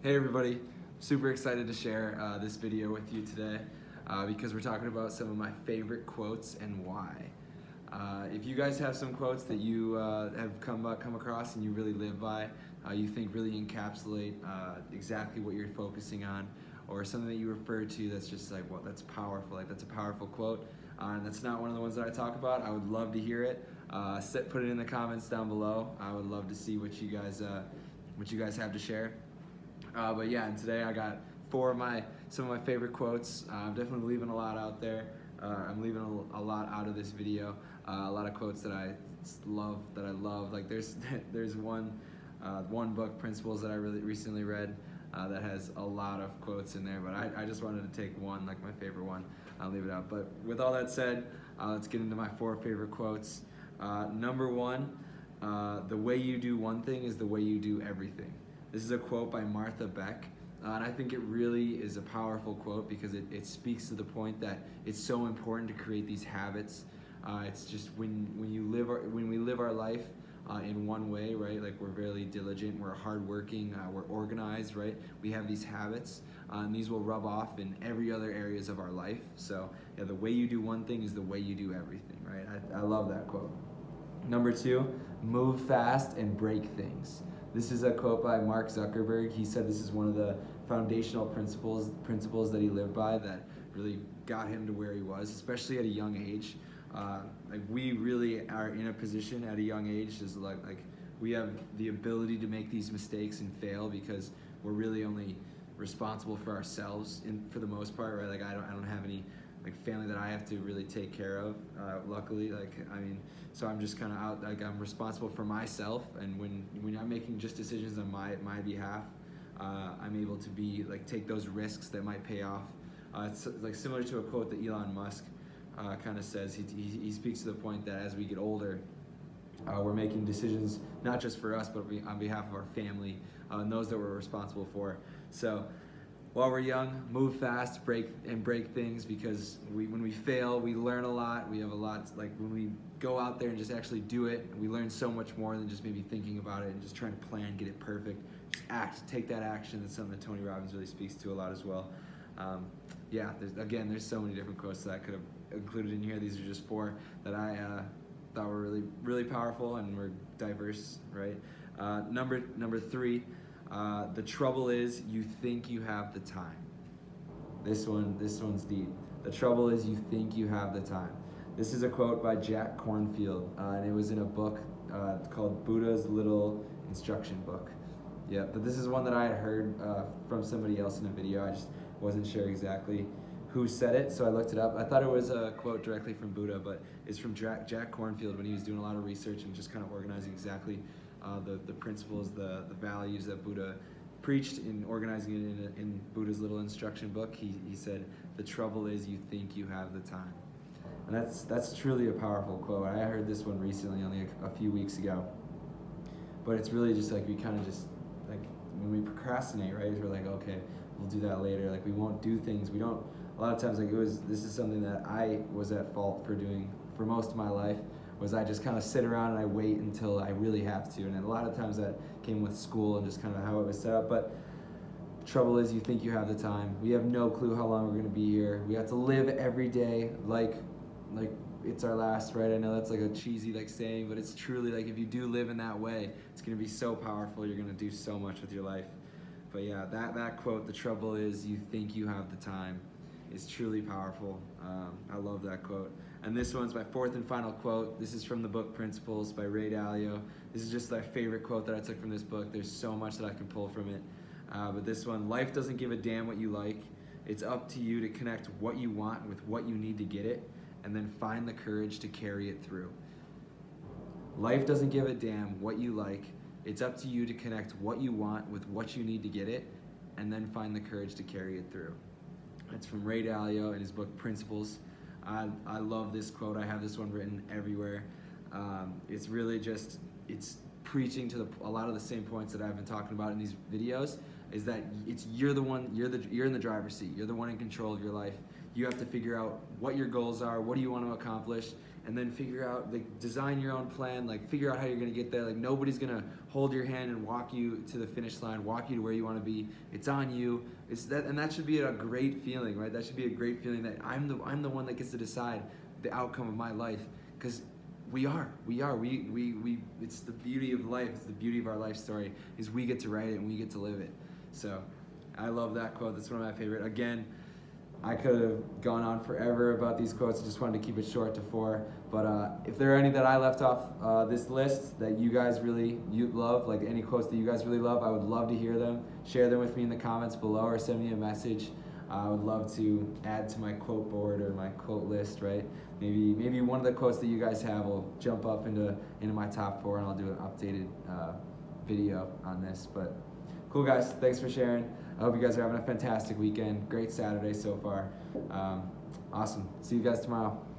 Hey everybody, super excited to share this video with you today because we're talking about some of my favorite quotes and why. If you guys have some quotes that you have come across and you really live by, you think really encapsulate exactly what you're focusing on, or something that you refer to that's just like, well, that's powerful, like that's a powerful quote, and that's not one of the ones that I talk about, I would love to hear it. Put it in the comments down below. I would love to see what you guys have to share. But yeah, and today I got some of my favorite quotes. I'm definitely leaving a lot out there. I'm leaving a lot out of this video. A lot of quotes that I love. Like there's one book, Principles, that I really recently read that has a lot of quotes in there. But I just wanted to take one, like my favorite one. I'll leave it out. But with all that said, let's get into my 4 favorite quotes. Number 1, the way you do one thing is the way you do everything. This is a quote by Beck, and I think it really is a powerful quote because it speaks to the point that it's so important to create these habits. It's just when we live our life in one way, right? Like we're very diligent, we're hardworking, we're organized, right? We have these habits, and these will rub off in every other areas of our life. So yeah, the way you do one thing is the way you do everything, right? I love that quote. Number 2, move fast and break things. This is a quote by Mark Zuckerberg. He said this is one of the foundational principles that he lived by that really got him to where he was, especially at a young age. Like we really are in a position at a young age, is like we have the ability to make these mistakes and fail because we're really only responsible for ourselves for the most part, right? Like I don't have any like family that I have to really take care of, luckily. So I'm just kind of out, like I'm responsible for myself, and when I'm making just decisions on my behalf, I'm able to take those risks that might pay off. It's like similar to a quote that Elon Musk kind of says. He speaks to the point that as we get older, we're making decisions not just for us, but on behalf of our family and those that we're responsible for. So while we're young, move fast, break things, because when we fail, we learn a lot. We have a lot, like when we go out there and just actually do it, we learn so much more than just maybe thinking about it and just trying to plan, get it perfect. Just take that action. That's something that Tony Robbins really speaks to a lot as well. Yeah, there's so many different quotes that I could have included in here. These are just 4 that I thought were really, really powerful and were diverse, right? Number 3, the trouble is you think you have the time. This one's deep. The trouble is you think you have the time. This is a quote by Kornfield, and it was in a book called Buddha's Little Instruction Book. Yeah, but this is one that I had heard from somebody else in a video. I just wasn't sure exactly who said it, so I looked it up. I thought it was a quote directly from Buddha, but it's from Jack Kornfield when he was doing a lot of research and just kind of organizing exactly the principles, the values that Buddha preached, in organizing it in Buddha's Little Instruction Book. He said, the trouble is you think you have the time. And that's truly a powerful quote. I heard this one recently, only a few weeks ago. But it's really just like we kind of just, like when we procrastinate, right? We're like, okay, we'll do that later. Like we won't do things. We don't, a lot of times this is something that I was at fault for doing for most of my life, was I just kind of sit around and I wait until I really have to. And a lot of times that came with school and just kind of how it was set up. But the trouble is you think you have the time. We have no clue how long we're going to be here. We have to live every day like it's our last, right? I know that's like a cheesy saying, but it's truly like if you do live in that way, it's going to be so powerful. You're going to do so much with your life. But yeah, that quote, the trouble is you think you have the time, is truly powerful. I love that quote. And this one's my 4th and final quote. This is from the book Principles by Dalio. This is just my favorite quote that I took from this book. There's so much that I can pull from it. But this one, life doesn't give a damn what you like. It's up to you to connect what you want with what you need to get it, and then find the courage to carry it through. Life doesn't give a damn what you like. It's up to you to connect what you want with what you need to get it, and then find the courage to carry it through. It's from Dalio in his book Principles. I love this quote. I have this one written everywhere. It's really just, it's preaching to a lot of the same points that I've been talking about in these videos, is that you're in the driver's seat. You're the one in control of your life. You have to figure out what your goals are, what do you want to accomplish, and then figure out, like, design your own plan, like figure out how you're gonna get there. Like, nobody's gonna hold your hand and walk you to the finish line, walk you to where you wanna be. It's on you. And that should be a great feeling, right? That should be a great feeling that I'm the one that gets to decide the outcome of my life, because we it's the beauty of life. It's the beauty of our life story, is we get to write it and we get to live it. So I love that quote. That's one of my favorite. Again, I could have gone on forever about these quotes. I just wanted to keep it short to 4. But if there are any that I left off this list that you guys you love, like any quotes that you guys really love, I would love to hear them. Share them with me in the comments below, or send me a message. I would love to add to my quote board or my quote list, right? Maybe one of the quotes that you guys have will jump up into my top 4, and I'll do an updated video on this. But cool, guys. Thanks for sharing. I hope you guys are having a fantastic weekend. Great Saturday so far. Awesome. See you guys tomorrow.